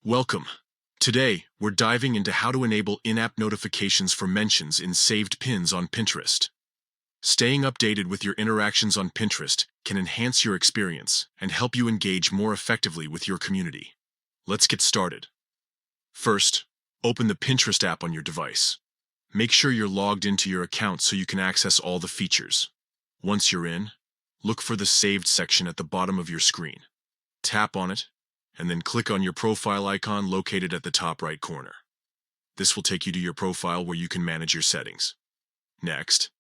Welcome. Today, we're diving into how to enable in-app notifications for mentions in saved pins on Pinterest. Staying updated with your interactions on Pinterest can enhance your experience and help you engage more effectively with your community. Let's get started. First, open the Pinterest app on your device. Make sure you're logged into your account so you can access all the features. Once you're in, look for the Saved section at the bottom of your screen. Tap on it, and then click on your profile icon located at the top right corner. This will take you to your profile where you can manage your settings. Next,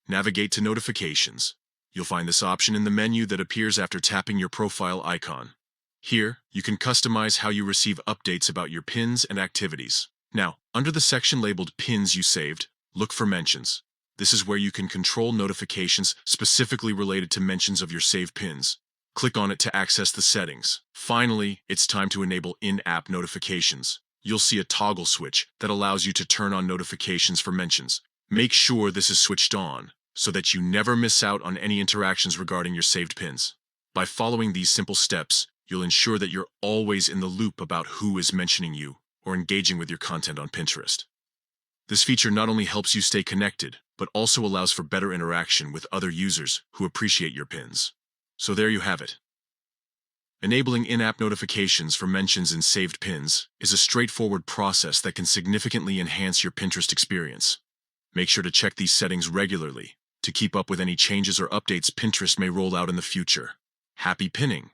navigate to Notifications. You'll find this option in the menu that appears after tapping your profile icon. Here, you can customize how you receive updates about your pins and activities. Now, under the section labeled Pins You Saved, look for Mentions. This is where you can control notifications specifically related to mentions of your saved pins. Click on it to access the settings. Finally, it's time to enable in-app notifications. You'll see a toggle switch that allows you to turn on notifications for mentions. Make sure this is switched on so that you never miss out on any interactions regarding your saved pins. By following these simple steps, you'll ensure that you're always in the loop about who is mentioning you or engaging with your content on Pinterest. This feature not only helps you stay connected, but also allows for better interaction with other users who appreciate your pins. So there you have it. Enabling in-app notifications for mentions in saved pins is a straightforward process that can significantly enhance your Pinterest experience. Make sure to check these settings regularly to keep up with any changes or updates Pinterest may roll out in the future. Happy pinning!